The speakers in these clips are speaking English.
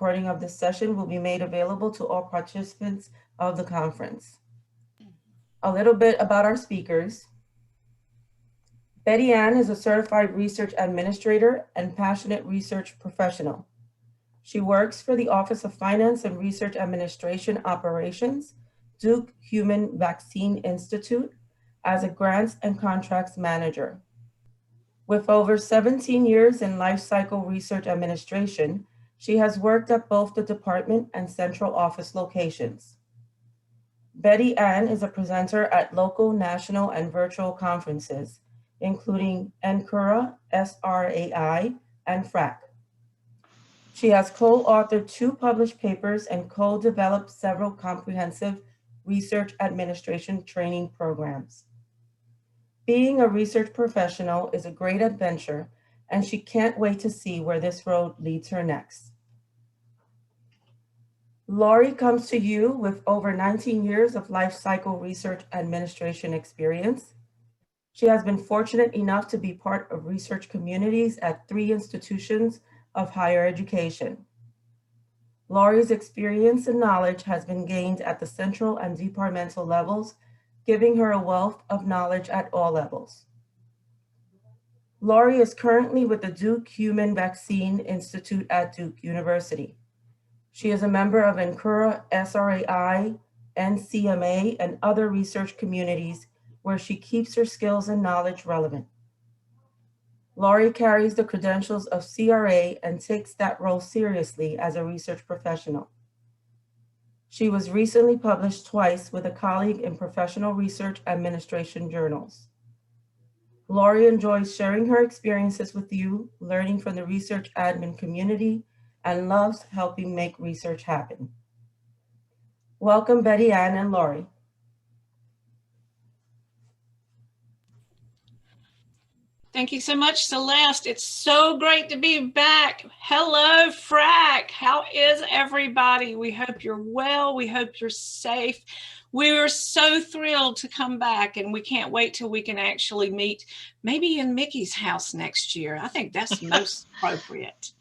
recording of this session will be made available to all participants of the conference. A little bit about our speakers. Betty Ann is a certified research administrator and passionate research professional. She works for the Office of Finance and Research Administration Operations, Duke Human Vaccine Institute, as a grants and contracts manager. With over 17 years in life cycle research administration, she has worked at both the department and central office locations. Betty Ann is a presenter at local, national, and virtual conferences, including NCURA, SRAI, and FRAC. She has co-authored 2 published papers and co-developed several comprehensive research administration training programs. Being a research professional is a great adventure, and she can't wait to see where this road leads her next. Lorrie comes to you with over 19 years of life cycle research administration experience. She has been fortunate enough to be part of research communities at 3 institutions of higher education. Lorrie's experience and knowledge has been gained at the central and departmental levels, giving her a wealth of knowledge at all levels. Lorrie is currently with the Duke Human Vaccine Institute at Duke University. She is a member of NCURA, SRAI, NCMA, and other research communities where she keeps her skills and knowledge relevant. Lorrie carries the credentials of CRA and takes that role seriously as a research professional. She was recently published twice with a colleague in professional research administration journals. Lorrie enjoys sharing her experiences with you, learning from the research admin community, and loves helping make research happen. Welcome, Betty Ann and Lorrie. Thank you so much, Celeste. It's so great to be back. Hello, FRAC. How is everybody? We hope you're well. We hope you're safe. We are so thrilled to come back, and we can't wait till we can actually meet maybe in Mickey's house next year. I think that's most appropriate.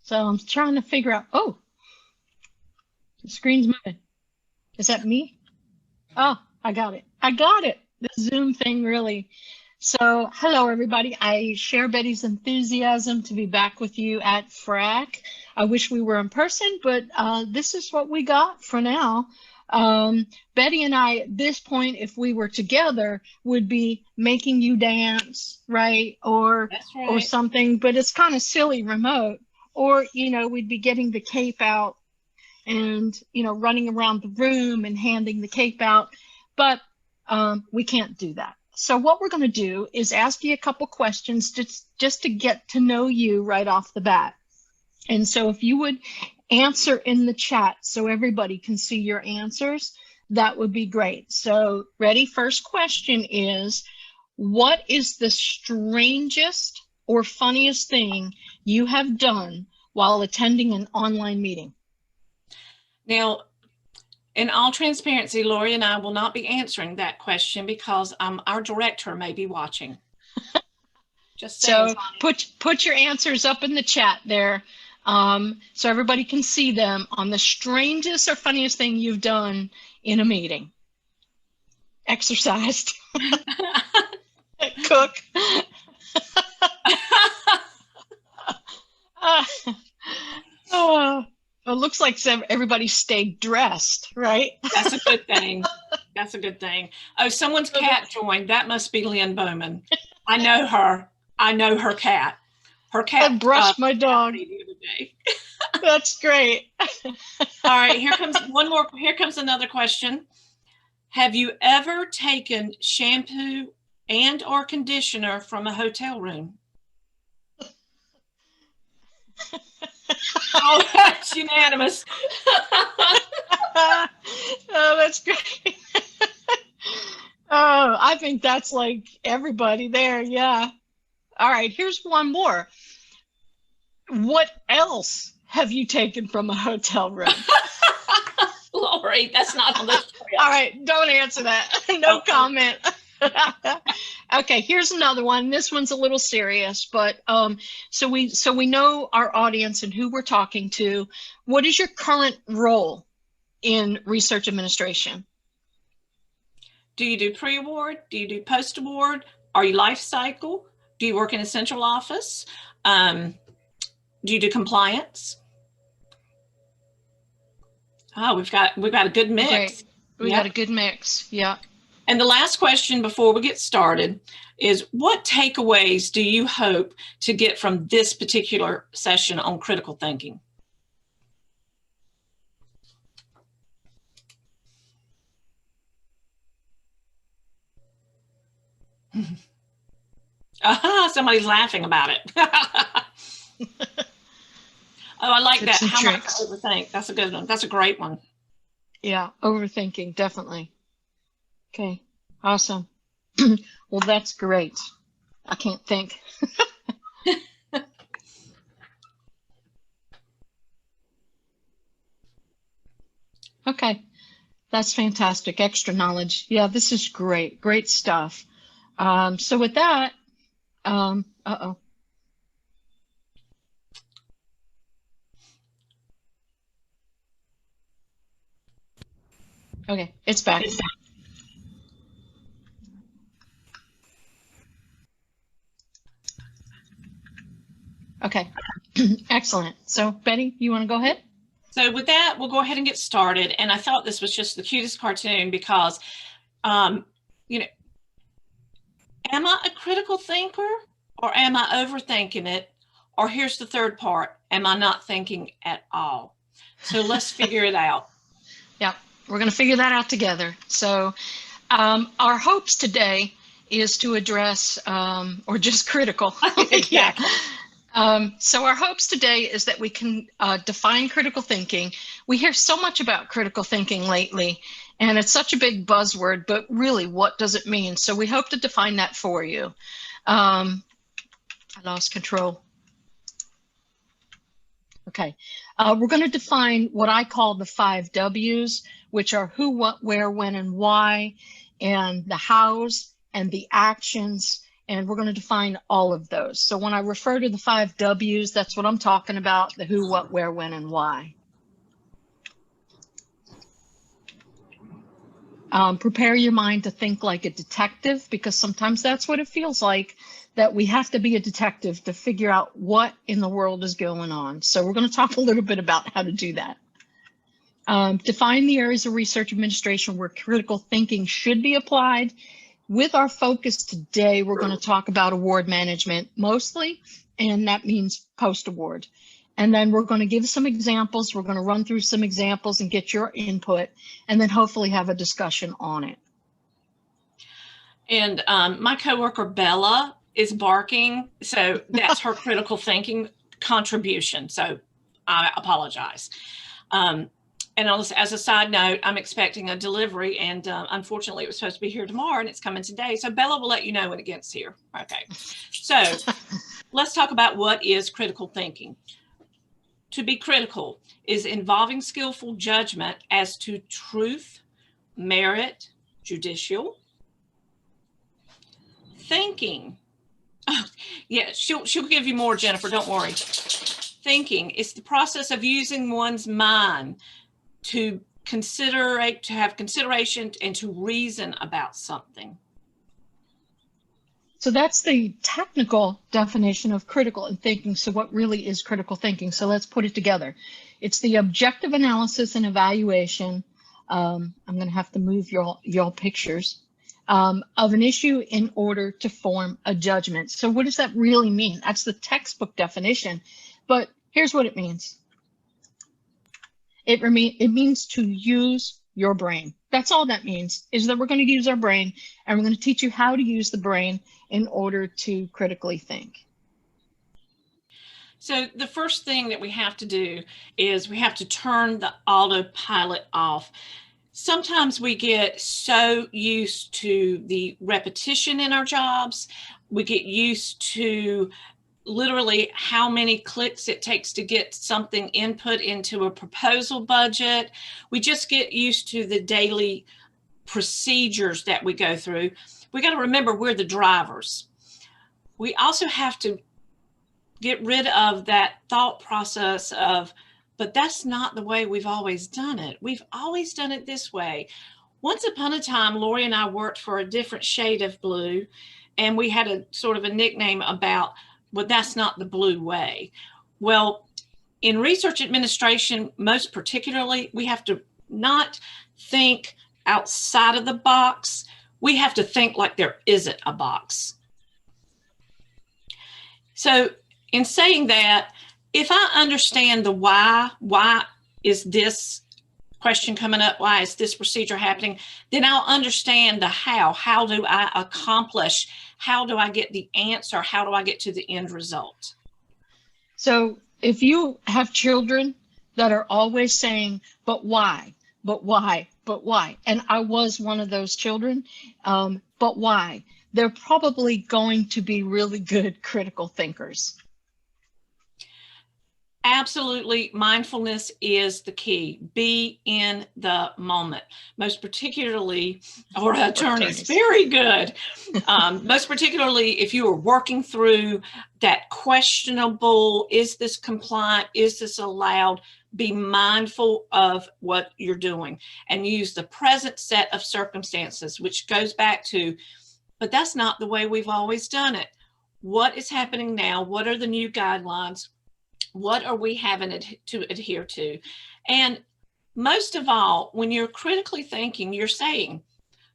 So I'm trying to figure out, oh, the screen's moving. Is that me? Oh, I got it. I got it. The Zoom thing, really. So hello, everybody. I share Betty's enthusiasm to be back with you at FRAC. I wish we were in person, but this is what we got for now. Betty and I, at this point, if we were together, would be making you dance, right? Or something, but it's kind of silly remote. Or, you know, we'd be getting the cape out and, you know, running around the room and handing the cape out. But we can't do that. So what we're going to do is ask you a couple questions just to get to know you right off the bat. And so if you would answer in the chat so everybody can see your answers, that would be great. So ready? First question is, what is the strangest or funniest thing you have done while attending an online meeting? Now, in all transparency, Lorrie and I will not be answering that question because our director may be watching. Just saying. So put your answers up in the chat there so everybody can see them on the strangest or funniest thing you've done in a meeting. Exercised. Cook. It looks like everybody stayed dressed, right? That's a good thing. That's a good thing. Oh, someone's cat joined. That must be Lynn Bowman. I know her. I know her cat. Her cat. I brushed my dog. The other day. That's great. All right, here comes one more. Here comes another question. Have you ever taken shampoo and or conditioner from a hotel room? Oh, that's unanimous. Oh, that's great. Oh, I think that's like everybody there. Yeah. All right, here's one more. What else have you taken from a hotel room? Lorrie, that's not on the script. All right, don't answer that. No comment. Okay, here's another one. This one's a little serious, but so we know our audience and who we're talking to. What is your current role in research administration? Do you do pre-award? Do you do post-award? Are you life cycle? Do you work in a central office? Do you do compliance? Oh, we've got a good mix. Great. We got a good mix. Yeah. And the last question before we get started is, what takeaways do you hope to get from this particular session on critical thinking? Somebody's laughing about it. Oh, I like that. How much to overthink. That's a good one. That's a great one. Yeah, overthinking, definitely. Okay, awesome. Well, that's great. I can't think. Okay, that's fantastic. Extra knowledge. Yeah, this is great. Great stuff. So with that, uh-oh. Okay, it's back. Okay, excellent. So Betty, you want to go ahead? So with that, we'll go ahead and get started. And I thought this was just the cutest cartoon because, you know, am I a critical thinker or am I overthinking it? Or here's the third part, am I not thinking at all? So let's figure it out. Yeah, we're going to figure that out together. So our hopes today is to address, or just critical. Exactly. So our hopes today is that we can define critical thinking. We hear so much about critical thinking lately, and it's such a big buzzword, but really, what does it mean? So we hope to define that for you. I lost control. Okay, we're going to define what I call the 5 W's, which are who, what, where, when, and why, and the hows and the actions. And we're going to define all of those. So when I refer to the 5 W's, that's what I'm talking about, the who, what, where, when, and why. Prepare your mind to think like a detective, because sometimes that's what it feels like, that we have to be a detective to figure out what in the world is going on. So we're going to talk a little bit about how to do that. Define the areas of research administration where critical thinking should be applied. With our focus today, we're going to talk about award management mostly, and that means post-award. And then we're going to give some examples. We're going to run through some examples and get your input, and then hopefully have a discussion on it. And my coworker Bella is barking, so that's her critical thinking contribution. So I apologize. And as a side note, I'm expecting a delivery, and unfortunately, it was supposed to be here tomorrow, and it's coming today. So Bella will let you know when it gets here. Okay. So let's talk about what is critical thinking. To be critical is involving skillful judgment as to truth, merit, judicial. Thinking. Oh, yeah, she'll give you more, Jennifer. Don't worry. Thinking is the process of using one's mind to considerate, to have consideration, and to reason about something. So that's the technical definition of critical thinking. So what really is critical thinking? So let's put it together. It's the objective analysis and evaluation. I'm going to have to move your pictures of an issue in order to form a judgment. So what does that really mean? That's the textbook definition, but here's what it means. It means to use your brain. That's all that means, is that we're going to use our brain, and we're going to teach you how to use the brain in order to critically think. So the first thing that we have to do is we have to turn the autopilot off. Sometimes we get so used to the repetition in our jobs. We get used to literally how many clicks it takes to get something input into a proposal budget. We just get used to the daily procedures that we go through, we got to remember we're the drivers. We also have to get rid of that thought process of, but that's not the way we've always done it. We've always done it this way. Once upon a time, Lorrie and I worked for a different shade of blue, and we had a sort of a nickname about, well, that's not the blue way. Well, in research administration, most particularly, we have to not think outside of the box. We have to think like there isn't a box. So in saying that, if I understand the why is this question coming up, why is this procedure happening, then I'll understand the how. How do I accomplish? How do I get the answer? How do I get to the end result? So if you have children that are always saying, but why, but why, but why? And I was one of those children, but why? They're probably going to be really good critical thinkers. Absolutely. Mindfulness is the key. Be in the moment, most particularly, or attorneys, very good. Most particularly if you are working through that questionable, is this compliant? Is this allowed? Be mindful of what you're doing and use the present set of circumstances, which goes back to, but that's not the way we've always done it. What is happening now? What are the new guidelines? What are we having to adhere to? And most of all, when you're critically thinking, you're saying,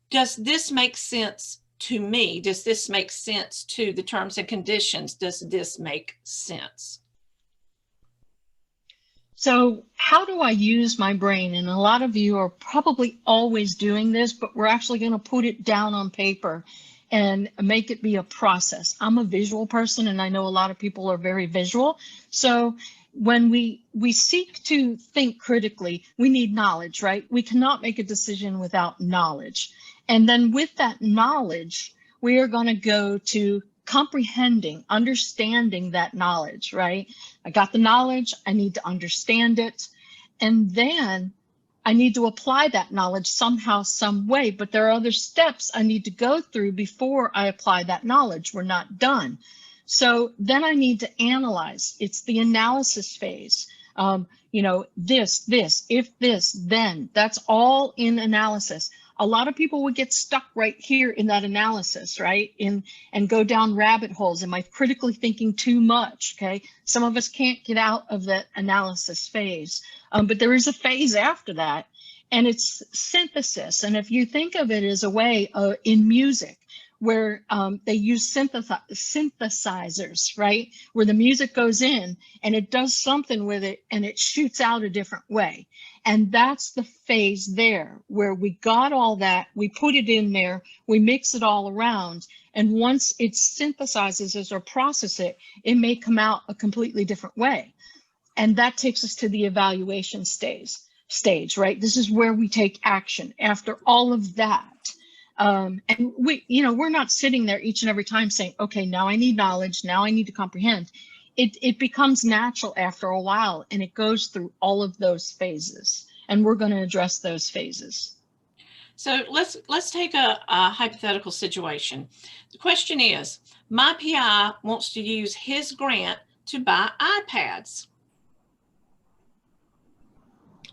does this make sense to me? Does this make sense to the terms and conditions? Does this make sense? So how do I use my brain? And a lot of you are probably always doing this, but we're actually going to put it down on paper and make it be a process. I'm a visual person, and I know a lot of people are very visual. So when we seek to think critically, we need knowledge, right? We cannot make a decision without knowledge. And then with that knowledge, we are going to go to comprehending, understanding that knowledge, right? I got the knowledge, I need to understand it. And then I need to apply that knowledge somehow, some way, but there are other steps I need to go through before I apply that knowledge. We're not done. So then I need to analyze. It's the analysis phase. This, if this, then. That's all in analysis. A lot of people would get stuck right here in that analysis, right? And go down rabbit holes. Am I critically thinking too much? Okay. Some of us can't get out of that analysis phase, but there is a phase after that, and it's synthesis. And if you think of it as a way in music, where they use synthesizers, right? Where the music goes in and it does something with it and it shoots out a different way. And that's the phase there where we got all that, we put it in there, we mix it all around. And once it synthesizes or processes it, it may come out a completely different way. And that takes us to the evaluation stage, right? This is where we take action after all of that. And we're not sitting there each and every time saying, okay, now I need knowledge, now I need to comprehend. It becomes natural after a while, and it goes through all of those phases, and we're going to address those phases. So let's take a hypothetical situation. The question is, my PI wants to use his grant to buy iPads.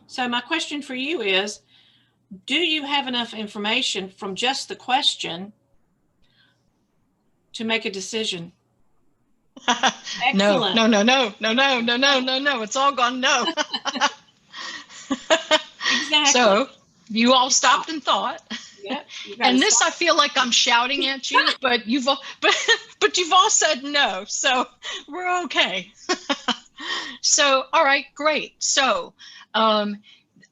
So my question for you is, do you have enough information from just the question to make a decision? No. It's all gone no. Exactly. So you all stopped and thought. Yep, and this, I feel like I'm shouting at you, but you've all said no, so we're okay. So, all right, great. So,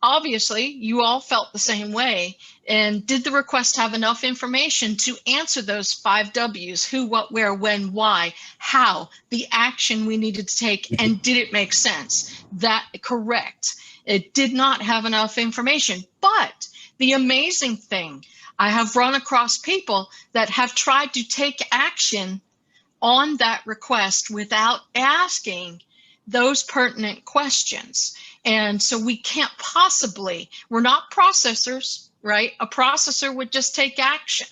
obviously, you all felt the same way. And did the request have enough information to answer those 5 W's? Who, what, where, when, why, how, the action we needed to take, and did it make sense? That correct. It did not have enough information. But the amazing thing, I have run across people that have tried to take action on that request without asking those pertinent questions. And so we can't possibly, we're not processors, right? A processor would just take action.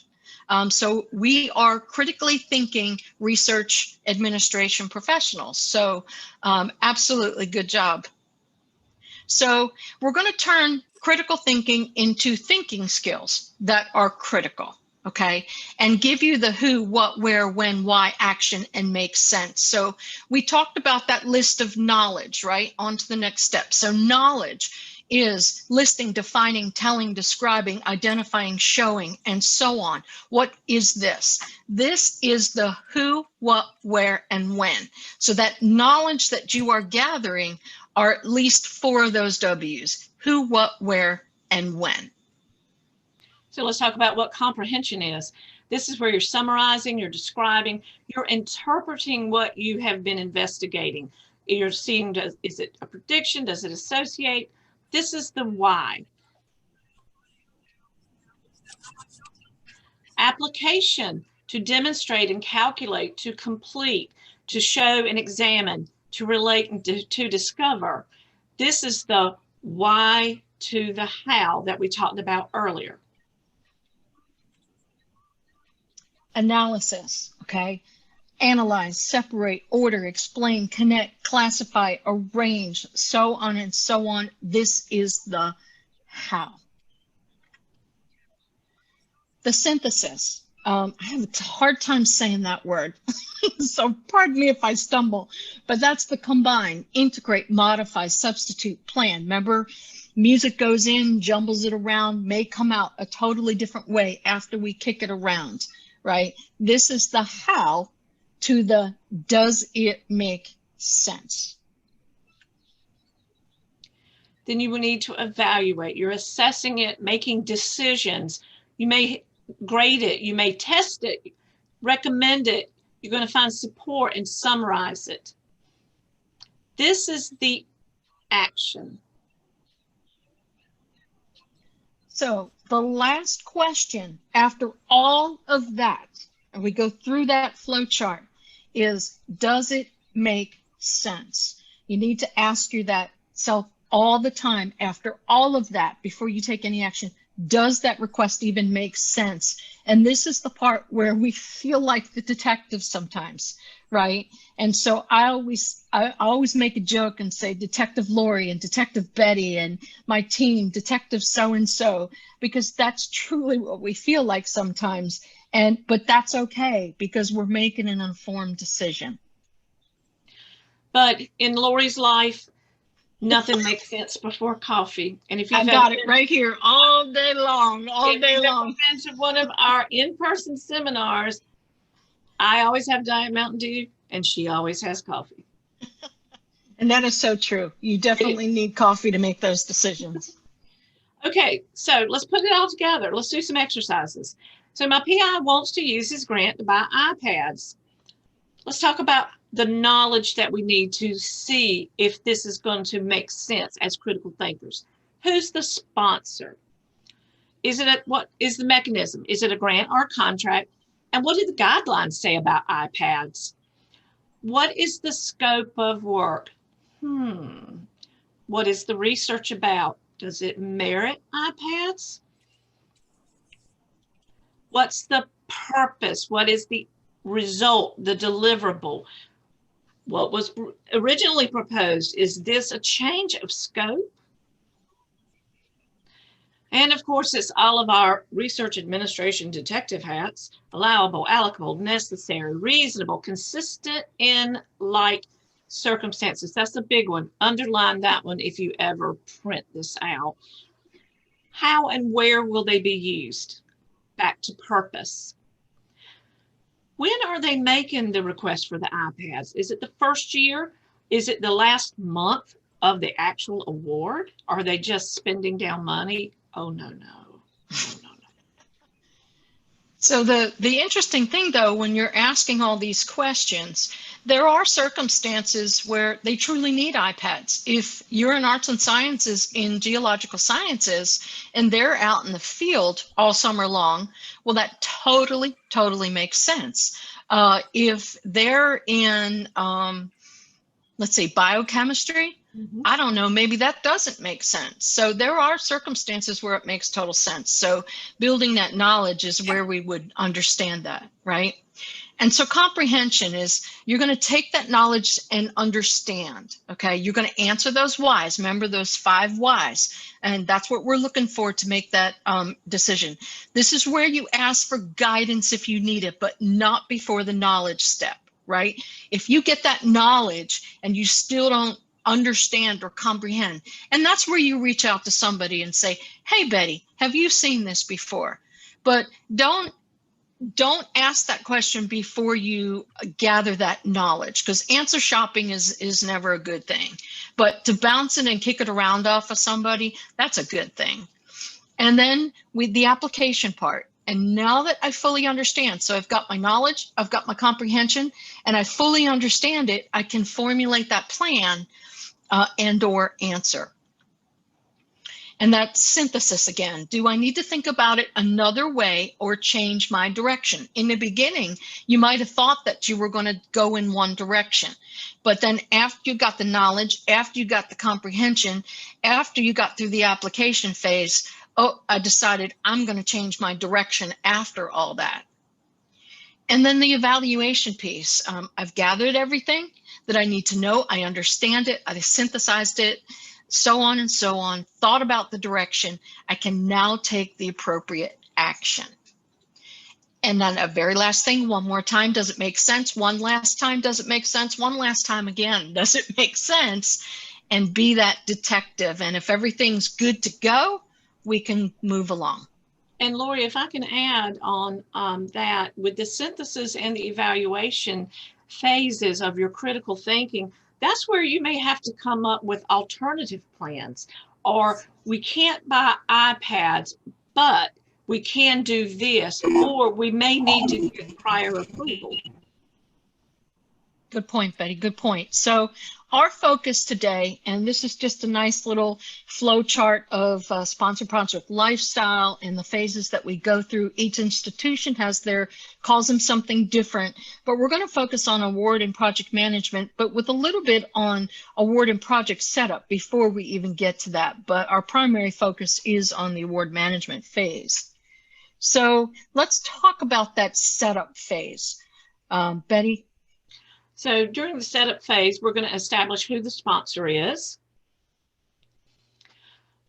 So we are critically thinking research administration professionals. So absolutely good job. So we're going to turn critical thinking into thinking skills that are critical, okay? And give you the who, what, where, when, why action and make sense. So we talked about that list of knowledge, right? On to the next step. So knowledge is listing, defining, telling, describing, identifying, showing, and so on. What is this? This is the who, what, where, and when. So that knowledge that you are gathering are at least 4 of those W's: who, what, where, and when. So let's talk about what comprehension is. This is where you're summarizing, you're describing, you're interpreting what you have been investigating. You're seeing, is it a prediction? Does it associate? This is the why. Application: to demonstrate and calculate, to complete, to show and examine, to relate and to discover. This is the why to the how that we talked about earlier. Analysis, okay? Analyze, separate, order, explain, connect, classify, arrange, so on and so on. This is the how. The synthesis. I have a hard time saying that word, so pardon me if I stumble, but that's the combine, integrate, modify, substitute, plan. Remember, music goes in, jumbles it around, may come out a totally different way after we kick it around, right? This is the how to the does it make sense? Then you will need to evaluate. You're assessing it, making decisions. You may grade it, you may test it, recommend it. You're going to find support and summarize it. This is the action. So the last question after all of that, and we go through that flow chart, is does it make sense? You need to ask yourself all the time after all of that before you take any action. Does that request even make sense? And this is the part where we feel like the detective sometimes, right? And so I always make a joke and say Detective Lorrie and Detective Betty and my team, Detective so-and-so, because that's truly what we feel like sometimes. But that's okay because we're making an informed decision. But in Lorrie's life, nothing makes sense before coffee. And if you've got it right here all day long, all day long. If you've been to one of our in-person seminars, I always have Diet Mountain Dew and she always has coffee. And that is so true. You definitely need coffee to make those decisions. Okay, so let's put it all together. Let's do some exercises. So my PI wants to use his grant to buy iPads. Let's talk about the knowledge that we need to see if this is going to make sense as critical thinkers. Who's the sponsor? What is the mechanism? Is it a grant or a contract? And what do the guidelines say about iPads? What is the scope of work? What is the research about? Does it merit iPads? What's the purpose? What is the result, the deliverable? What was originally proposed? Is this a change of scope? And of course, it's all of our research administration detective hats: allowable, allocable, necessary, reasonable, consistent in like circumstances. That's a big one. Underline that one if you ever print this out. How and where will they be used? Back to purpose. When are they making the request for the iPads? Is it the first year? Is it the last month of the actual award? Are they just spending down money? Oh, no. So the interesting thing, though, when you're asking all these questions, there are circumstances where they truly need iPads. If you're in arts and sciences, in geological sciences, and they're out in the field all summer long, well, that totally makes sense. If they're in, let's say, biochemistry, I don't know, maybe that doesn't make sense. So there are circumstances where it makes total sense. So building that knowledge is where we would understand that, right? And so comprehension is you're going to take that knowledge and understand, okay? You're going to answer those whys. Remember those 5 whys. And that's what we're looking for to make that decision. This is where you ask for guidance if you need it, but not before the knowledge step, right? If you get that knowledge and you still don't understand or comprehend, and that's where you reach out to somebody and say, hey, Betty, have you seen this before? But don't ask that question before you gather that knowledge, because answer shopping is never a good thing. But to bounce it and kick it around off of somebody, that's a good thing. And then with the application part, and now that I fully understand, so I've got my knowledge, I've got my comprehension, and I fully understand it, I can formulate that plan and or answer. And that synthesis again, do I need to think about it another way or change my direction? In the beginning, you might have thought that you were going to go in one direction, but then after you got the knowledge, after you got the comprehension, after you got through the application phase, oh, I decided I'm going to change my direction after all that. And then the evaluation piece. I've gathered everything that I need to know. I understand it. I synthesized it. So on and so on, thought about the direction, I can now take the appropriate action. And then a very last thing, one more time, does it make sense? One last time, does it make sense? One last time again, does it make sense? And be that detective. And if everything's good to go, we can move along. And Lorrie, if I can add on that, with the synthesis and the evaluation phases of your critical thinking, that's where you may have to come up with alternative plans, or we can't buy iPads, but we can do this, or we may need to get prior approval. Good point, Betty. Good point. So our focus today, and this is just a nice little flow chart of sponsored project lifestyle and the phases that we go through. Each institution calls them something different, but we're going to focus on award and project management, but with a little bit on award and project setup before we even get to that. But our primary focus is on the award management phase. So let's talk about that setup phase. Betty? So during the setup phase, we're going to establish who the sponsor is.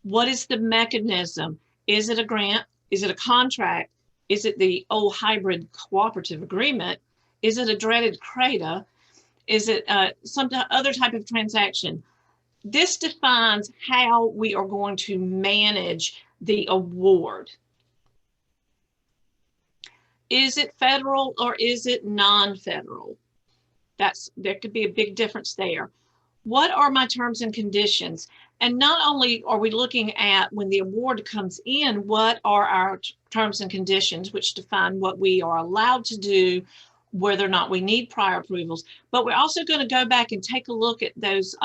What is the mechanism? Is it a grant? Is it a contract? Is it the old hybrid cooperative agreement? Is it a dreaded CRADA? Is it some other type of transaction? This defines how we are going to manage the award. Is it federal or is it non-federal? There could be a big difference there. What are my terms and conditions? And not only are we looking at when the award comes in, what are our terms and conditions, which define what we are allowed to do, whether or not we need prior approvals, but we're also going to go back and take a look at those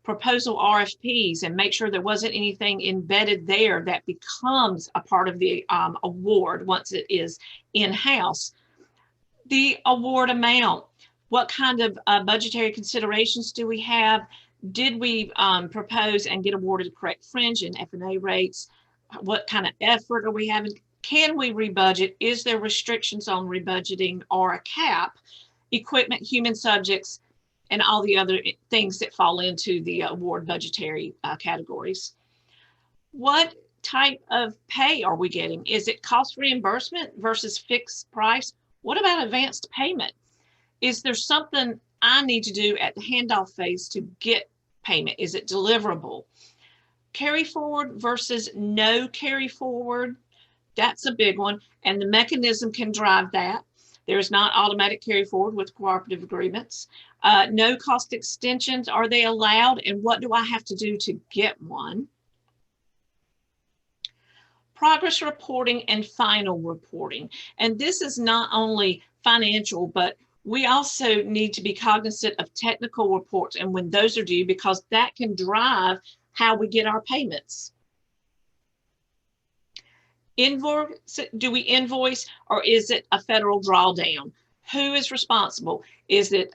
proposal RFPs and make sure there wasn't anything embedded there that becomes a part of the award once it is in-house. The award amount. What kind of budgetary considerations do we have? Did we propose and get awarded correct fringe and F&A rates? What kind of effort are we having? Can we rebudget? Is there restrictions on rebudgeting or a cap? Equipment, human subjects, and all the other things that fall into the award budgetary categories. What type of pay are we getting? Is it cost reimbursement versus fixed price? What about advanced payment? Is there something I need to do at the handoff phase to get payment? Is it deliverable? Carry forward versus no carry forward. That's a big one. And the mechanism can drive that. There's not automatic carry forward with cooperative agreements. No cost extensions. Are they allowed? And what do I have to do to get one? Progress reporting and final reporting. And this is not only financial, but we also need to be cognizant of technical reports and when those are due, because that can drive how we get our payments. Invoice, do we invoice or is it a federal drawdown? Who is responsible? Is it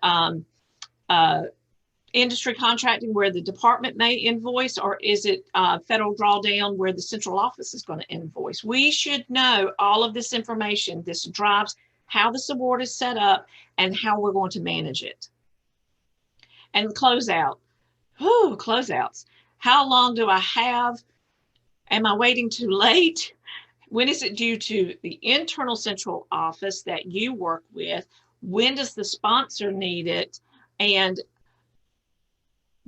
industry contracting where the department may invoice, or is it federal drawdown where the central office is going to invoice? We should know all of this information. This drives how this award is set up and how we're going to manage it. And closeout. Whew, closeouts. How long do I have? Am I waiting too late? When is it due to the internal central office that you work with? When does the sponsor need it? And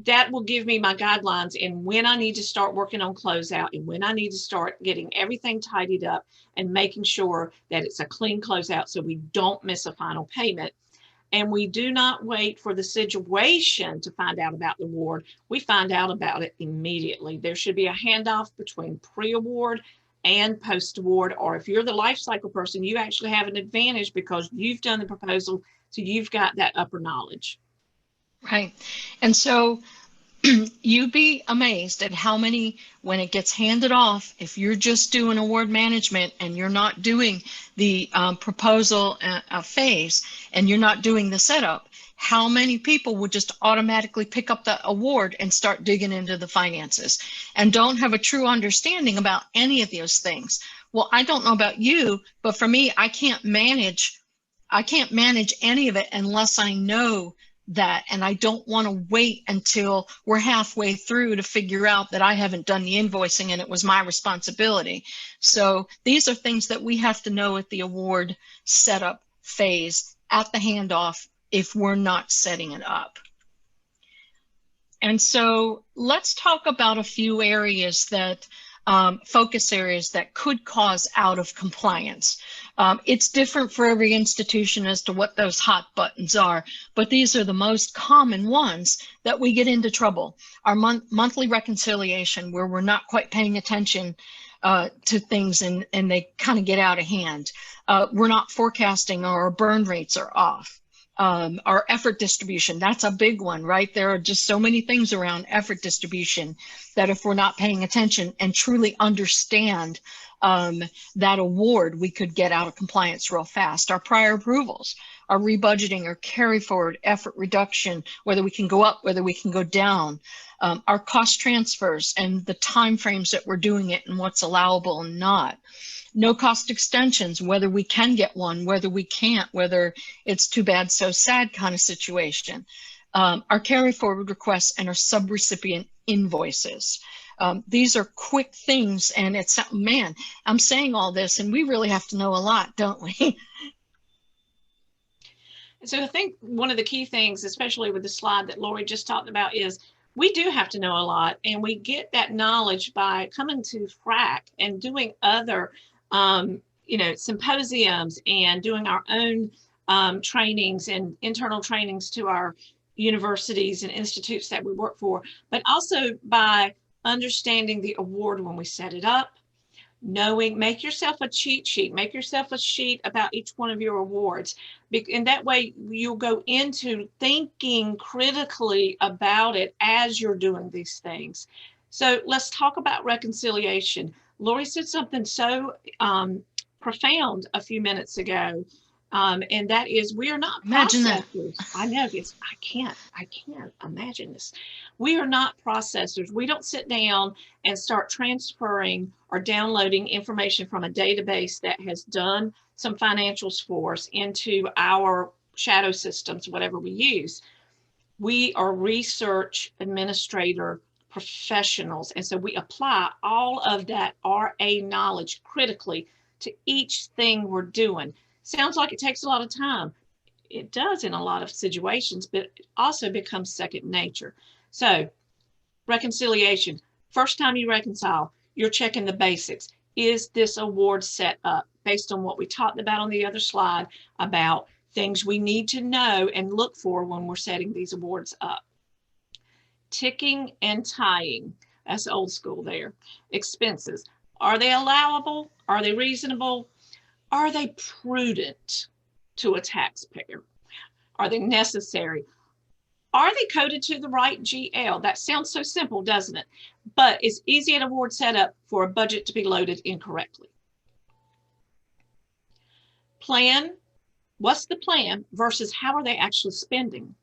that will give me my guidelines in when I need to start working on closeout and when I need to start getting everything tidied up and making sure that it's a clean closeout so we don't miss a final payment. And we do not wait for the situation to find out about the award. We find out about it immediately. There should be a handoff between pre-award and post-award, or if you're the life cycle person, you actually have an advantage because you've done the proposal, so you've got that upper knowledge. Right. And so you'd be amazed at how many, when it gets handed off, if you're just doing award management and you're not doing the proposal phase and you're not doing the setup, how many people would just automatically pick up the award and start digging into the finances and don't have a true understanding about any of those things. Well, I don't know about you, but for me, I can't manage any of it unless I know that, and I don't want to wait until we're halfway through to figure out that I haven't done the invoicing and it was my responsibility. So these are things that we have to know at the award setup phase at the handoff if we're not setting it up. And so let's talk about a few areas that focus areas that could cause out of compliance. It's different for every institution as to what those hot buttons are, but these are the most common ones that we get into trouble. Our monthly reconciliation, where we're not quite paying attention to things and they kind of get out of hand. We're not forecasting, or our burn rates are off. Our effort distribution, that's a big one, right? There are just so many things around effort distribution that if we're not paying attention and truly understand that award, we could get out of compliance real fast. Our prior approvals, our rebudgeting or carry forward effort reduction, whether we can go up, whether we can go down, our cost transfers and the time frames that we're doing it and what's allowable and not. No cost extensions, whether we can get one, whether we can't, whether it's too bad, so sad kind of situation. Our carry forward requests and our subrecipient invoices. These are quick things, and it's, man, I'm saying all this and we really have to know a lot, don't we? So I think one of the key things, especially with the slide that Lorrie just talked about, is we do have to know a lot, and we get that knowledge by coming to FRAC and doing other symposiums and doing our own trainings and internal trainings to our universities and institutes that we work for, but also by understanding the award when we set it up, knowing, make yourself a cheat sheet, make yourself a sheet about each one of your awards. And that way you'll go into thinking critically about it as you're doing these things. So let's talk about reconciliation. Lorrie said something so profound a few minutes ago, and that is, we are not processors. I know, I can't imagine this. We are not processors. We don't sit down and start transferring or downloading information from a database that has done some financials for us into our shadow systems, whatever we use. We are research administrator professionals. And so we apply all of that RA knowledge critically to each thing we're doing. Sounds like it takes a lot of time. It does in a lot of situations, but it also becomes second nature. So reconciliation, first time you reconcile, you're checking the basics. Is this award set up based on what we talked about on the other slide about things we need to know and look for when we're setting these awards up? Ticking and tying, that's old school there. Expenses, are they allowable? Are they reasonable? Are they prudent to a taxpayer? Are they necessary? Are they coded to the right GL? That sounds so simple, doesn't it? But it's easy at award setup for a budget to be loaded incorrectly. Plan, what's the plan versus how are they actually spending?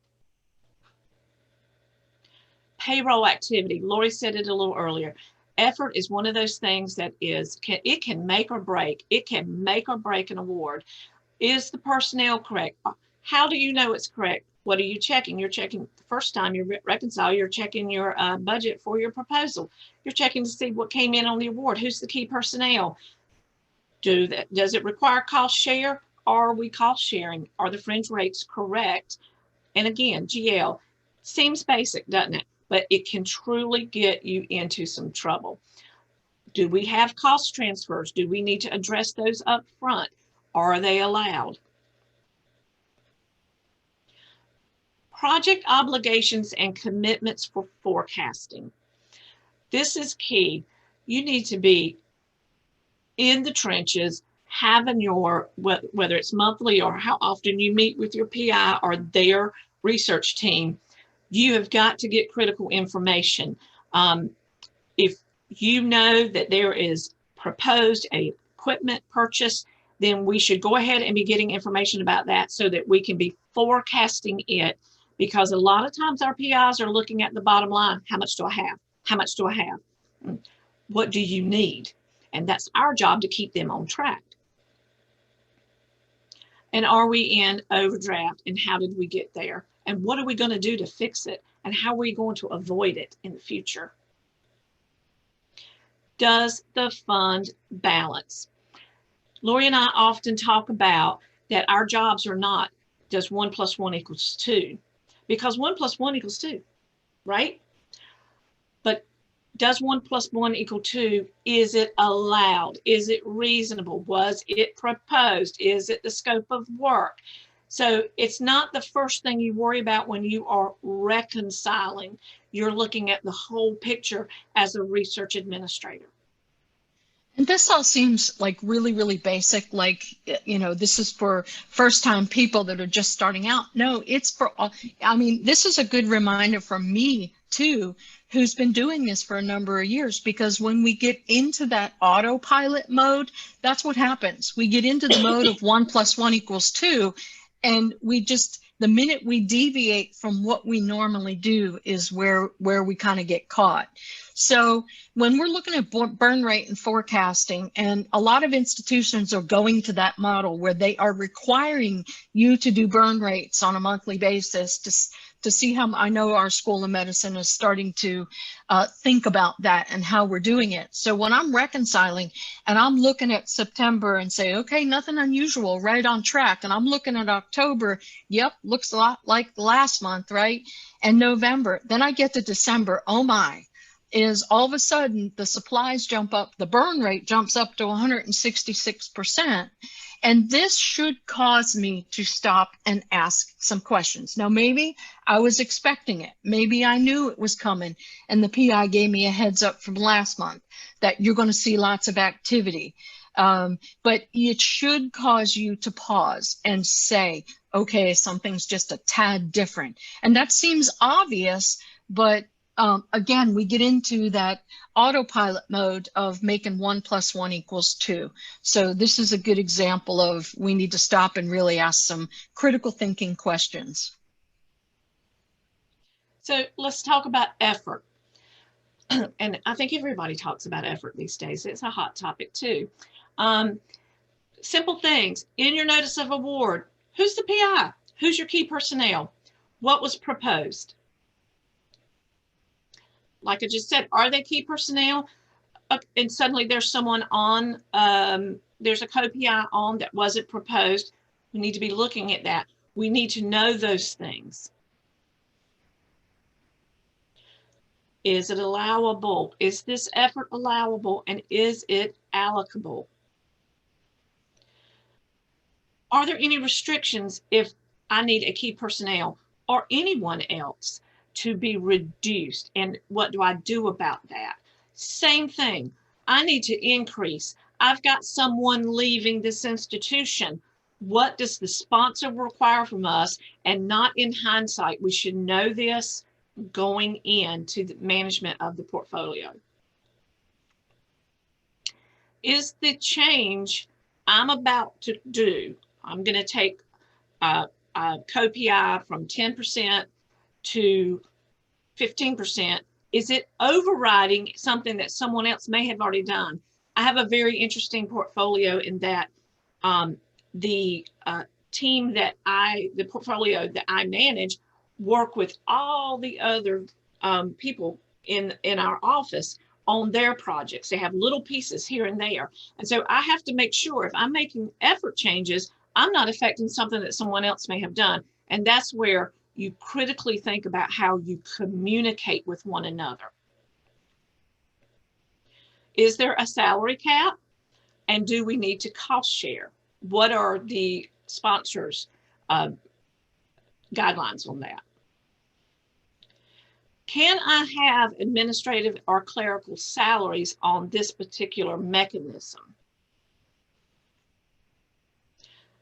Payroll activity. Lorrie said it a little earlier. Effort is one of those things that it can make or break. It can make or break an award. Is the personnel correct? How do you know it's correct? What are you checking? You're checking the first time you reconcile, you're checking your budget for your proposal. You're checking to see what came in on the award. Who's the key personnel? Does it require cost share? Are we cost sharing? Are the fringe rates correct? And again, GL seems basic, doesn't it? But it can truly get you into some trouble. Do we have cost transfers? Do we need to address those up front? Are they allowed? Project obligations and commitments for forecasting. This is key. You need to be in the trenches, having your, whether it's monthly or how often you meet with your PI or their research team, you have got to get critical information. If you know that there is proposed a equipment purchase, then we should go ahead and be getting information about that so that we can be forecasting it, because a lot of times our PIs are looking at the bottom line. How much do I have? How much do I have? What do you need? And that's our job to keep them on track. And are we in overdraft? And how did we get there? And what are we going to do to fix it? And how are we going to avoid it in the future? Does the fund balance? Lorrie and I often talk about that our jobs are not, does 1 + 1 = 2? Because 1 + 1 = 2, right? But does 1 + 1 = 2? Is it allowed? Is it reasonable? Was it proposed? Is it the scope of work? So it's not the first thing you worry about when you are reconciling. You're looking at the whole picture as a research administrator. And this all seems like really, really basic, like, you know, this is for first-time people that are just starting out. No, it's for all. I mean, this is a good reminder for me, too, who's been doing this for a number of years, because when we get into that autopilot mode, that's what happens. We get into the mode of 1 + 1 = 2, and we just, the minute we deviate from what we normally do is where we kind of get caught. So when we're looking at burn rate and forecasting, and a lot of institutions are going to that model where they are requiring you to do burn rates on a monthly basis to see how, I know our School of Medicine is starting to think about that and how we're doing it. So when I'm reconciling and I'm looking at September and say, okay, nothing unusual, right on track. And I'm looking at October, yep, looks a lot like the last month, right? And November, then I get to December, oh my, is all of a sudden the supplies jump up, the burn rate jumps up to 166%. And this should cause me to stop and ask some questions. Now, maybe I was expecting it. Maybe I knew it was coming, and the PI gave me a heads up from last month that you're going to see lots of activity. But it should cause you to pause and say, okay, something's just a tad different. And that seems obvious, but again, we get into that autopilot mode of making 1 + 1 = 2. So this is a good example of we need to stop and really ask some critical thinking questions. So let's talk about effort. And I think everybody talks about effort these days. It's a hot topic too. Simple things. In your notice of award, who's the PI? Who's your key personnel? What was proposed? Like I just said, are they key personnel? And suddenly there's someone on, there's a co-PI on that wasn't proposed. We need to be looking at that. We need to know those things. Is it allowable? Is this effort allowable? And is it allocable? Are there any restrictions if I need a key personnel or anyone else to be reduced? And what do I do about that? Same thing. I need to increase. I've got someone leaving this institution. What does the sponsor require from us? And not in hindsight. We should know this going into the management of the portfolio. Is the change I'm about to do, I'm going to take a co-PI from 10% to 15%? Is it overriding something that someone else may have already done? I have a very interesting portfolio in that the portfolio that I manage work with all the other people in our office on their projects. They have little pieces here and there. And so I have to make sure if I'm making effort changes, I'm not affecting something that someone else may have done. And that's where you critically think about how you communicate with one another. Is there a salary cap? And do we need to cost share? What are the sponsors' guidelines on that? Can I have administrative or clerical salaries on this particular mechanism?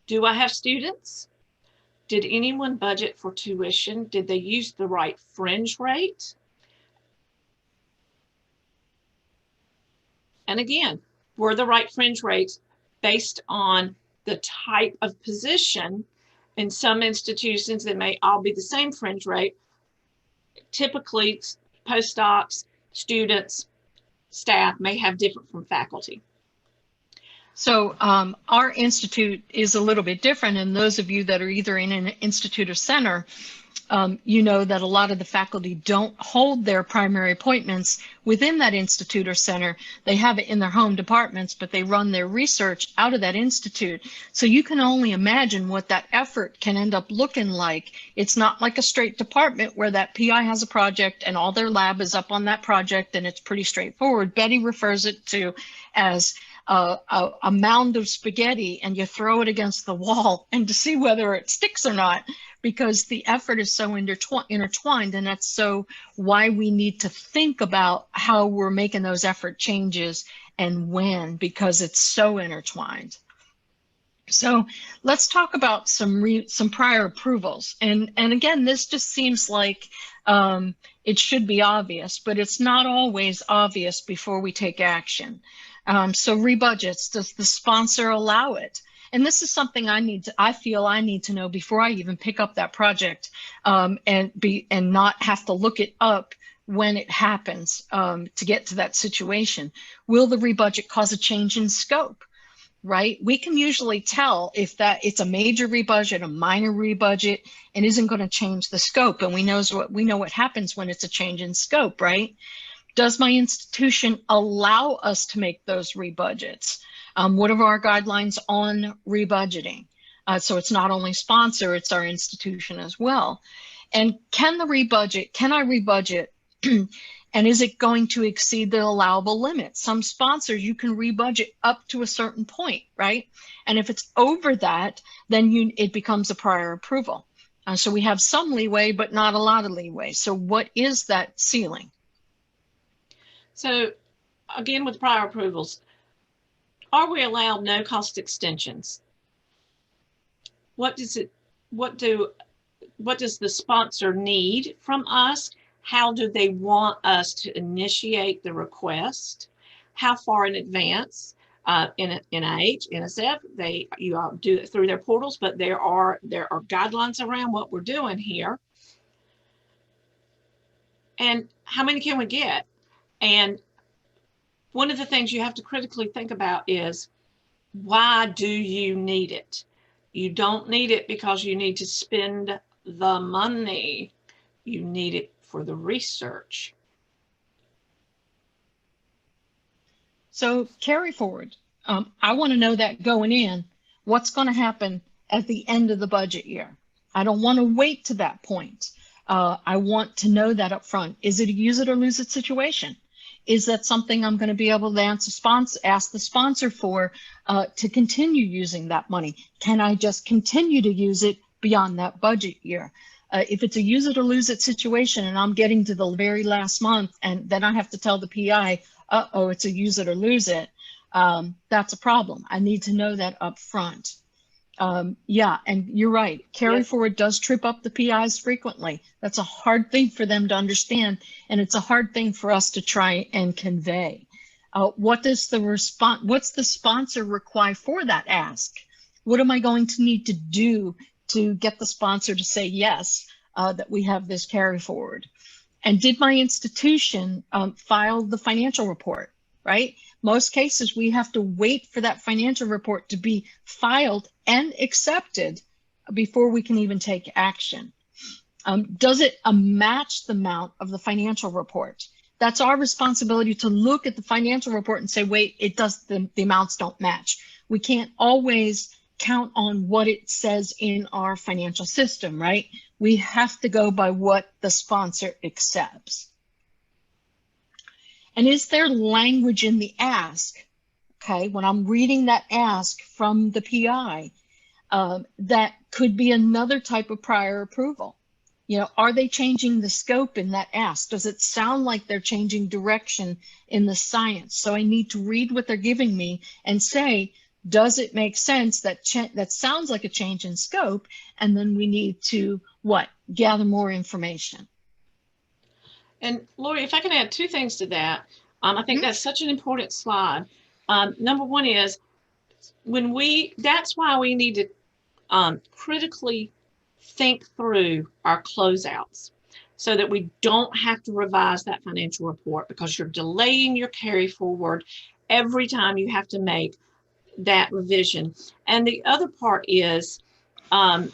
Do I have students? Did anyone budget for tuition? Did they use the right fringe rate? And again, were the right fringe rates based on the type of position? In some institutions, they may all be the same fringe rate. Typically, postdocs, students, staff may have different from faculty. So our institute is a little bit different, and those of you that are either in an institute or center, you know that a lot of the faculty don't hold their primary appointments within that institute or center. They have it in their home departments, but they run their research out of that institute. So you can only imagine what that effort can end up looking like. It's not like a straight department where that PI has a project and all their lab is up on that project and it's pretty straightforward. Betty refers it to as a mound of spaghetti, and you throw it against the wall and to see whether it sticks or not, because the effort is so intertwined. And that's so why we need to think about how we're making those effort changes and when, because it's so intertwined. So let's talk about some prior approvals. And again, this just seems like it should be obvious, but it's not always obvious before we take action. So rebudgets, does the sponsor allow it? And this is something I feel I need to know before I even pick up that project, and not have to look it up when it happens to get to that situation. Will the rebudget cause a change in scope? Right? We can usually tell if it's a major rebudget, a minor rebudget, and isn't going to change the scope. And we know what happens when it's a change in scope, right? Does my institution allow us to make those rebudgets? What are our guidelines on rebudgeting? So it's not only sponsor, it's our institution as well. And can I rebudget? And is it going to exceed the allowable limit? Some sponsors, you can rebudget up to a certain point, right? And if it's over that, then it becomes a prior approval. So we have some leeway, but not a lot of leeway. So what is that ceiling? So again, with prior approvals, are we allowed no cost extensions? What does the sponsor need from us? How do they want us to initiate the request? How far in advance? In NIH, NSF, you all do it through their portals, but there are guidelines around what we're doing here. And how many can we get? And one of the things you have to critically think about is, why do you need it? You don't need it because you need to spend the money. You need it for the research. So carry forward. I want to know that going in, what's going to happen at the end of the budget year. I don't want to wait to that point. I want to know that up front. Is it a use it or lose it situation? Is that something I'm going to be able to ask the sponsor for to continue using that money? Can I just continue to use it beyond that budget year? If it's a use it or lose it situation and I'm getting to the very last month and then I have to tell the PI, uh-oh, it's a use it or lose it, that's a problem. I need to know that up front. Yeah, and you're right. Carry forward does trip up the PIs frequently. That's a hard thing for them to understand, and it's a hard thing for us to try and convey. What's the sponsor require for that ask? What am I going to need to do to get the sponsor to say yes, that we have this carry forward? And did my institution file the financial report, right? Most cases, we have to wait for that financial report to be filed and accepted before we can even take action. Does it match the amount of the financial report? That's our responsibility to look at the financial report and say, wait, it does, the amounts don't match. We can't always count on what it says in our financial system, right? We have to go by what the sponsor accepts. And is there language in the ask? Okay, when I'm reading that ask from the PI, that could be another type of prior approval. You know, are they changing the scope in that ask? Does it sound like they're changing direction in the science? So I need to read what they're giving me and say, does it make sense that that sounds like a change in scope? And then we need to, what? Gather more information. And Lorrie, if I can add two things to that, I think that's such an important slide. Number one is that's why we need to critically think through our closeouts so that we don't have to revise that financial report, because you're delaying your carry forward every time you have to make that revision. And the other part is, I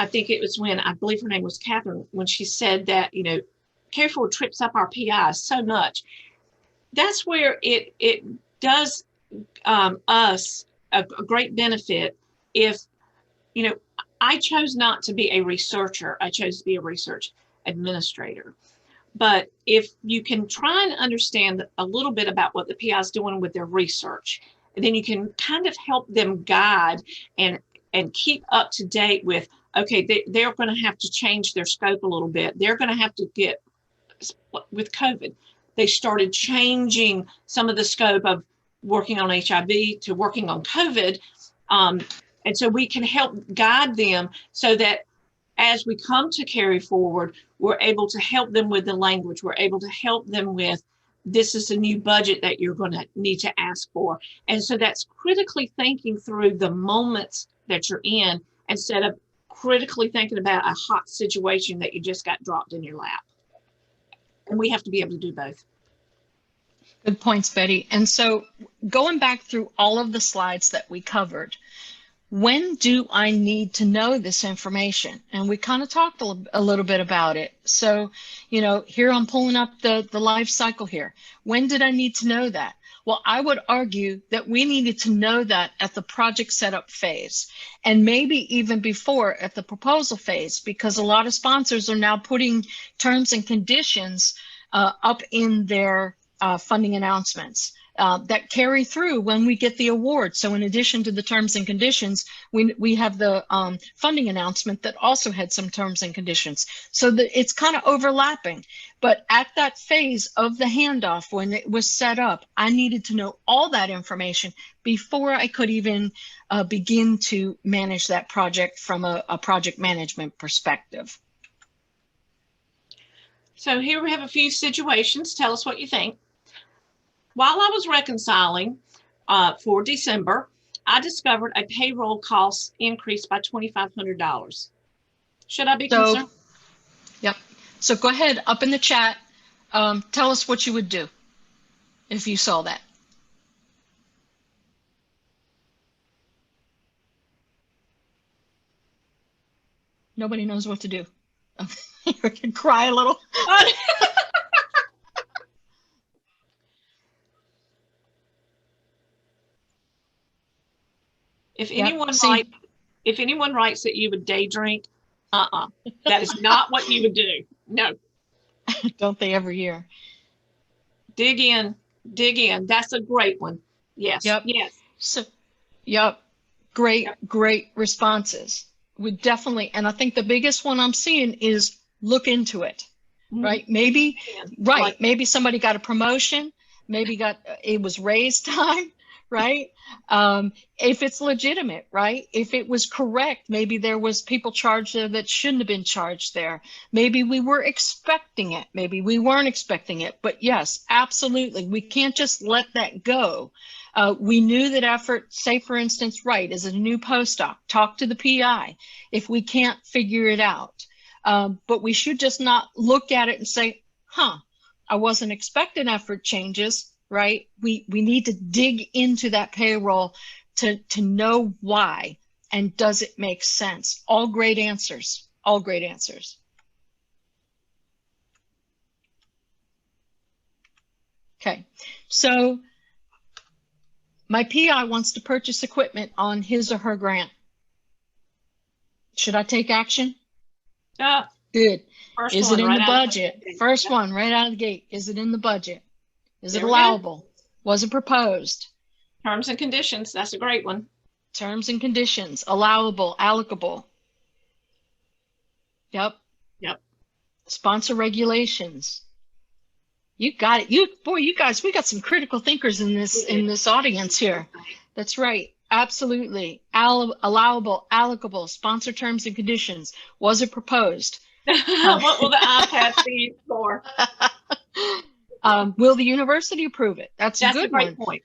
think it was when, I believe her name was Catherine, when she said that, you know, carry forward trips up our PIs so much. That's where it does us a great benefit if, you know, I chose not to be a researcher. I chose to be a research administrator. But if you can try and understand a little bit about what the PI is doing with their research, and then you can kind of help them guide and keep up to date with, okay, they're going to have to change their scope a little bit. They're going to have to get, with COVID, they started changing some of the scope of working on HIV to working on COVID. And so we can help guide them so that as we come to carry forward, we're able to help them with the language. We're able to help them with, this is a new budget that you're going to need to ask for. And so that's critically thinking through the moments that you're in instead of critically thinking about a hot situation that you just got dropped in your lap. And we have to be able to do both. Good points, Betty. And so going back through all of the slides that we covered, when do I need to know this information? And we kind of talked a little bit about it. So, you know, here I'm pulling up the life cycle here. When did I need to know that? Well, I would argue that we needed to know that at the project setup phase, and maybe even before at the proposal phase, because a lot of sponsors are now putting terms and conditions up in their funding announcements that carry through when we get the award. So in addition to the terms and conditions, we have the funding announcement that also had some terms and conditions. So that it's kind of overlapping. But at that phase of the handoff, when it was set up, I needed to know all that information before I could even begin to manage that project from a project management perspective. So here we have a few situations. Tell us what you think. While I was reconciling for December, I discovered a payroll cost increase by $2,500. Should I be concerned? Yep. So go ahead, up in the chat, tell us what you would do if you saw that. Nobody knows what to do. You can cry a little. If anyone writes that you would day drink, that is not what you would do. No. Don't they every year? Dig in. That's a great one. Yes. Yep. Yes. So, yep. Great responses. We definitely, and I think the biggest one I'm seeing is look into it, right? Maybe, maybe somebody got a promotion, maybe it was raise time. Right? If it's legitimate, right? If it was correct, maybe there was people charged there that shouldn't have been charged there. Maybe we were expecting it. Maybe we weren't expecting it. But yes, absolutely. We can't just let that go. We knew that effort, say for instance, right, as a new postdoc, talk to the PI if we can't figure it out. But we should just not look at it and say, I wasn't expecting effort changes, right? We need to dig into that payroll to know why, and does it make sense? All great answers, all great answers. Okay, so my PI wants to purchase equipment on his or her grant. Should I take action? Good. Is it in the budget? First one right out of the gate. Is it in the budget? Is it allowable? Was it proposed? Terms and conditions. That's a great one. Terms and conditions. Allowable, allocable. Yep. Sponsor regulations. You got it. You guys, we got some critical thinkers in this audience here. That's right. Absolutely. Allowable, allocable, sponsor terms and conditions. Was it proposed? What will the iPad be used for? Will the university approve it? That's a good great point.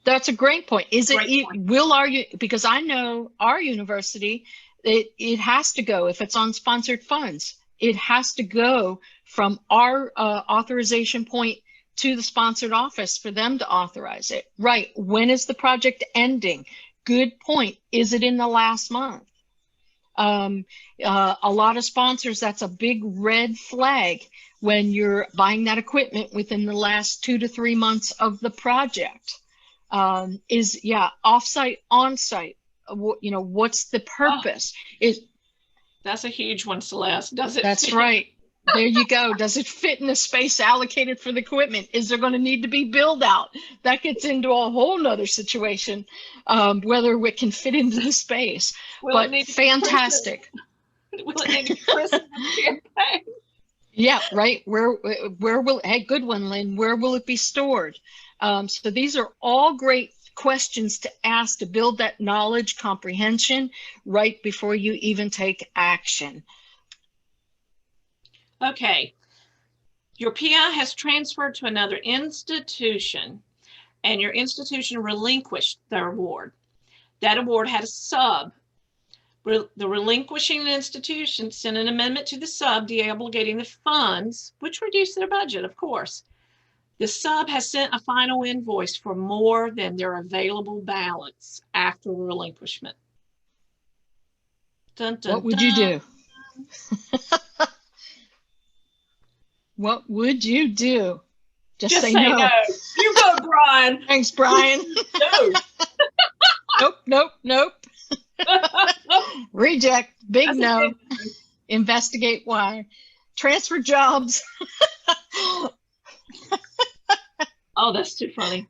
That's a great point. Because I know our university, it has to go, if it's on sponsored funds, it has to go from our authorization point to the sponsored office for them to authorize it. Right. When is the project ending? Good point. Is it in the last month? A lot of sponsors, that's a big red flag when you're buying that equipment within the last 2 to 3 months of the project. Offsite, onsite, what's the purpose? That's a huge one, Celeste. Does it? That's right. There you go. Does it fit in the space allocated for the equipment? Is there going to need to be build out? That gets into a whole nother situation, whether it can fit into the space. But fantastic. Will it need to be Christmas campaign? Yeah, right. Where will, hey, good one, Lynn. Where will it be stored? So these are all great questions to ask to build that knowledge comprehension right before you even take action. Okay, your PI has transferred to another institution and your institution relinquished their award. That award had a sub. The relinquishing institution sent an amendment to the sub deobligating the funds, which reduced their budget, of course. The sub has sent a final invoice for more than their available balance after relinquishment. Dun, dun, what would dun. you do? What would you do? Just say no. You go, Brian. Thanks, Brian. No. Nope. Reject. Big That's no. Investigate why. Transfer jobs. Oh, that's too funny.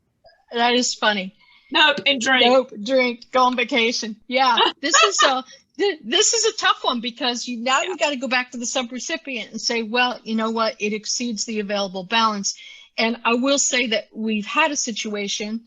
That is funny. Nope, and drink. Nope, drink. Go on vacation. Yeah, this is a tough one because you got to go back to the subrecipient and say, well, you know what? It exceeds the available balance. And I will say that we've had a situation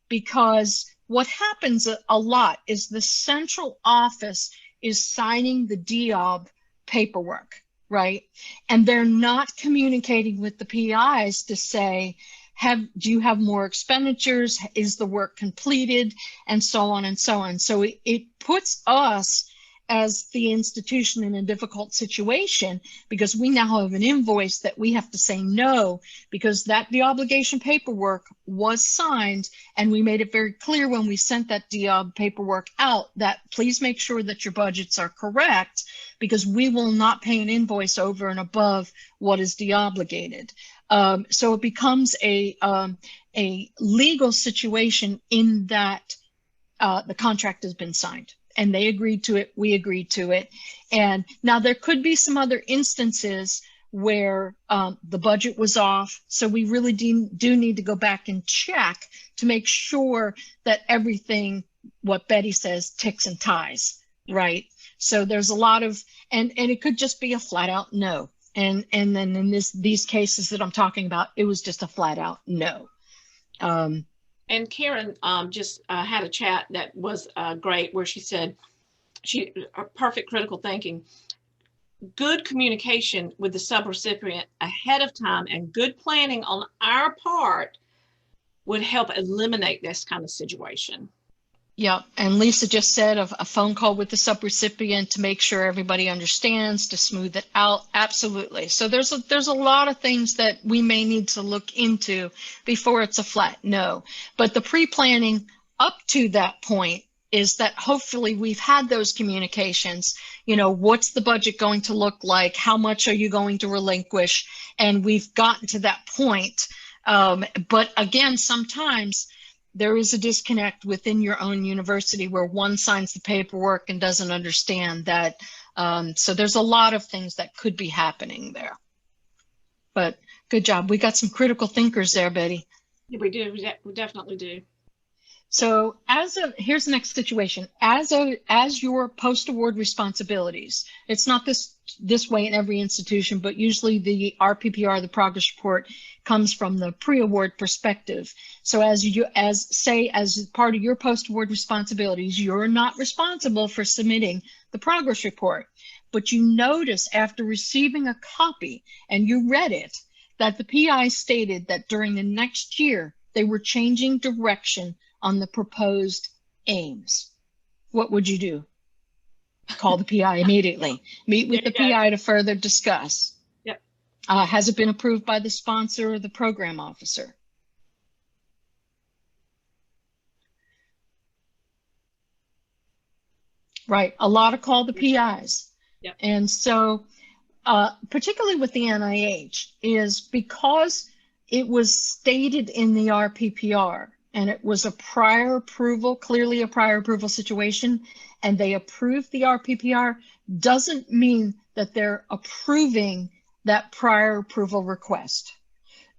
because what happens a lot is the central office is signing the DOB paperwork, right? And they're not communicating with the PIs to say, do you have more expenditures? Is the work completed? And so on and so on. So it puts us as the institution in a difficult situation because we now have an invoice that we have to say no because the obligation paperwork was signed and we made it very clear when we sent that DOB paperwork out that please make sure that your budgets are correct because we will not pay an invoice over and above what is deobligated. So it becomes a legal situation in that the contract has been signed and they agreed to it, we agreed to it. And now there could be some other instances where the budget was off. So we really do need to go back and check to make sure that everything, what Betty says, ticks and ties, right? So there's a lot of, and it could just be a flat out no. And then in these cases that I'm talking about, it was just a flat out no. And Karen just had a chat that was great where she said, perfect critical thinking, good communication with the subrecipient ahead of time and good planning on our part would help eliminate this kind of situation. Yeah, and Lisa just said a phone call with the subrecipient to make sure everybody understands, to smooth it out. Absolutely. So there's a lot of things that we may need to look into before it's a flat no. But the pre-planning up to that point is that hopefully we've had those communications. You know, what's the budget going to look like? How much are you going to relinquish? And we've gotten to that point. But again, sometimes there is a disconnect within your own university where one signs the paperwork and doesn't understand that. So there's a lot of things that could be happening there. But good job. We got some critical thinkers there, Betty. Yeah, we do. We definitely do. So here's the next situation. As your post-award responsibilities, it's not this way in every institution, but usually the RPPR, the progress report, comes from the pre-award perspective. So as part of your post-award responsibilities, you're not responsible for submitting the progress report, but you notice after receiving a copy and you read it, that the PI stated that during the next year, they were changing direction on the proposed aims. What would you do? Call the PI immediately. Meet with the PI to further discuss. Yep. Has it been approved by the sponsor or the program officer? Right. A lot of call the PIs. Yep. And so, particularly with the NIH, is because it was stated in the RPPR, and it was a prior approval, clearly a prior approval situation, and they approved the RPPR, doesn't mean that they're approving that prior approval request.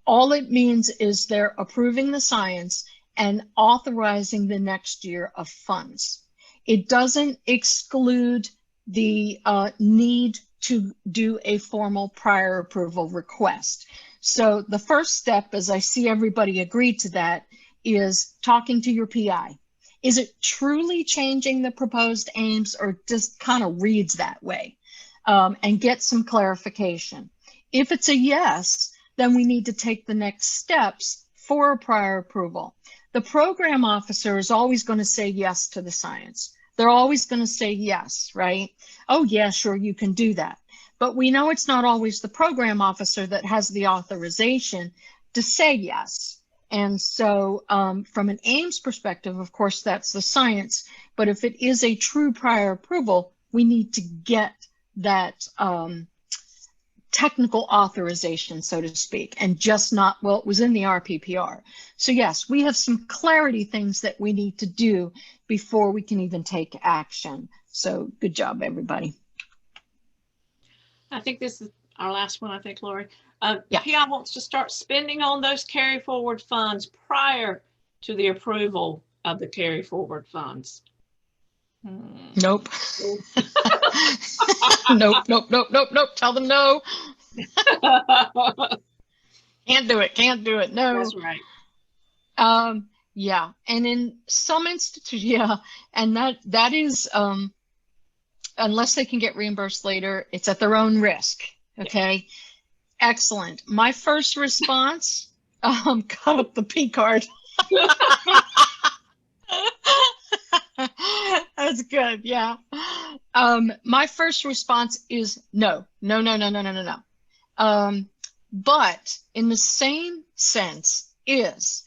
All it means is they're approving the science and authorizing the next year of funds. It doesn't exclude the need to do a formal prior approval request. So the first step, as I see everybody agree to that, is talking to your PI. Is it truly changing the proposed aims or just kind of reads that way? And get some clarification. If it's a yes, then we need to take the next steps for a prior approval. The program officer is always going to say yes to the science. They're always going to say yes, right? Oh, yeah, sure, you can do that. But we know it's not always the program officer that has the authorization to say yes. And so from an aims perspective, of course, that's the science. But if it is a true prior approval, we need to get that technical authorization, so to speak, and just not, well, it was in the RPPR. So yes, we have some clarity things that we need to do before we can even take action. So good job, everybody. I think this is our last one, I think, Lori. Yeah. PI wants to start spending on those carry forward funds prior to the approval of the carry forward funds. Nope. Nope. Tell them no. Can't do it. No. That's right. Yeah. And in some institutions, yeah. And that is, unless they can get reimbursed later, it's at their own risk. Okay. Yeah. Excellent. My first response, cut up the P card. That's good. Yeah. My first response is no. But in the same sense is,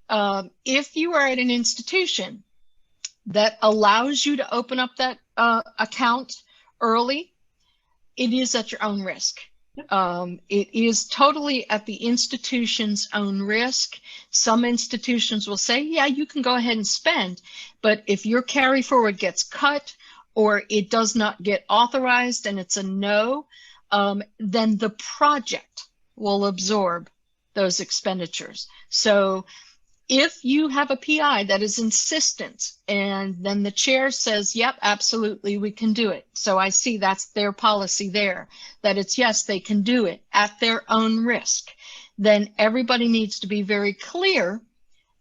if you are at an institution that allows you to open up that account early, it is at your own risk. It is totally at the institution's own risk. Some institutions will say, yeah, you can go ahead and spend, but if your carry forward gets cut or it does not get authorized and it's a no, then the project will absorb those expenditures. So if you have a PI that is insistent and then the chair says, yep, absolutely, we can do it. So I see that's their policy there, that it's yes, they can do it at their own risk. Then everybody needs to be very clear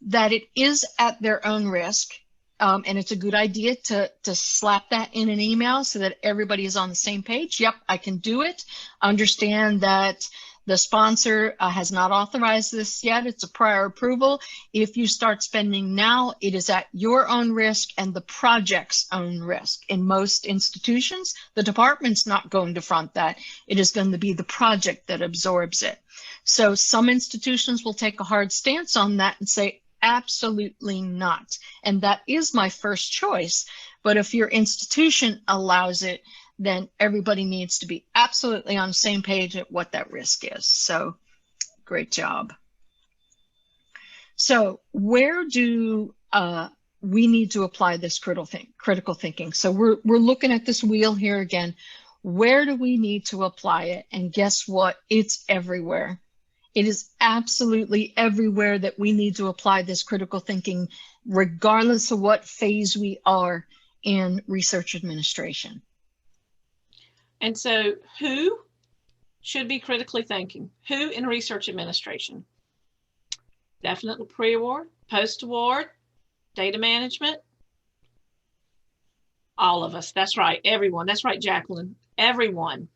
that it is at their own risk. And it's a good idea to slap that in an email so that everybody is on the same page. Yep, I can do it. Understand that The sponsor has not authorized this yet. It's a prior approval. If you start spending now, it is at your own risk and the project's own risk. In most institutions, the department's not going to front that. It is going to be the project that absorbs it. So some institutions will take a hard stance on that and say, absolutely not. And that is my first choice. But if your institution allows it, then everybody needs to be absolutely on the same page at what that risk is. So great job. So where do we need to apply this critical thinking? So we're looking at this wheel here again. Where do we need to apply it? And guess what? It's everywhere. It is absolutely everywhere that we need to apply this critical thinking, regardless of what phase we are in research administration. And so who should be critically thinking? Who in research administration? Definitely pre-award, post-award, data management. All of us. That's right. Everyone. That's right, Jacqueline. Everyone.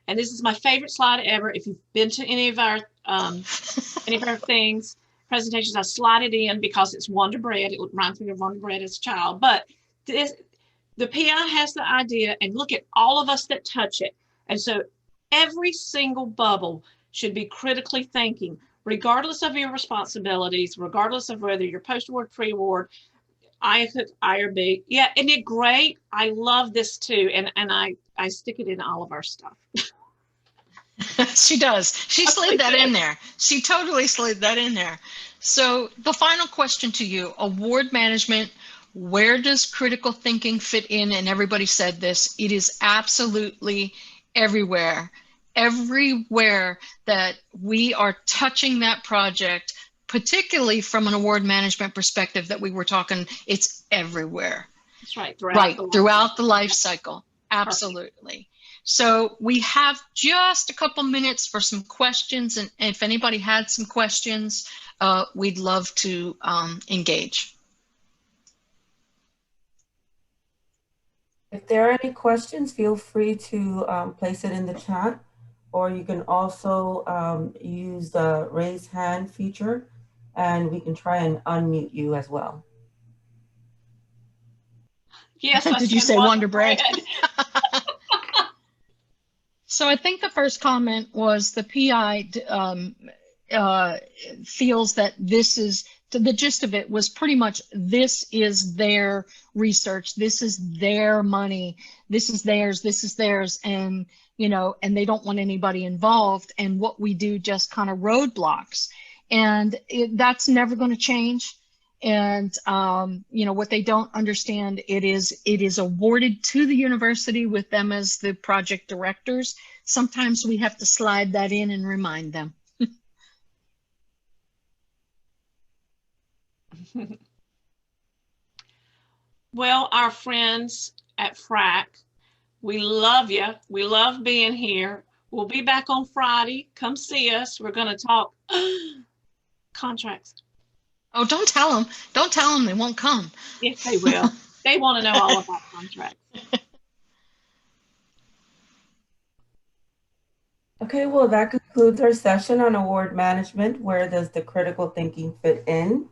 And this is my favorite slide ever. If you've been to any of our things, presentations, I slide it in because it's Wonder Bread. It reminds me of Wonder Bread as a child. But the PI has the idea, and look at all of us that touch it. And so every single bubble should be critically thinking, regardless of your responsibilities, regardless of whether you're post-award, pre-award, I or B. Yeah, isn't it great? I love this too. And I stick it in all of our stuff. She does. She slid that in there. She totally slid that in there. So the final question to you, award management, where does critical thinking fit in? And everybody said this, it is absolutely everywhere. Everywhere that we are touching that project, particularly from an award management perspective that we were talking, it's everywhere. That's right. Throughout the life cycle. Absolutely. Perfect. So we have just a couple minutes for some questions. And if anybody had some questions, we'd love to engage. If there are any questions, feel free to place it in the chat, or you can also use the raise hand feature, and we can try and unmute you as well. Yes. Did you say Wonder Bread? So I think the first comment was the PI feels that this is, the gist of it was pretty much, this is their research, this is their money, this is theirs, and and they don't want anybody involved, and what we do just kind of roadblocks, and that's never going to change. And what they don't understand, it is awarded to the university with them as the project directors. Sometimes we have to slide that in and remind them. Well, our friends at FRAC, we love you. We love being here. We'll be back on Friday. Come see us. We're going to talk contracts. Oh, don't tell them. Don't tell them they won't come. Yes, they will. They want to know all about contracts. Okay, well, that concludes our session on award management. Where does the critical thinking fit in?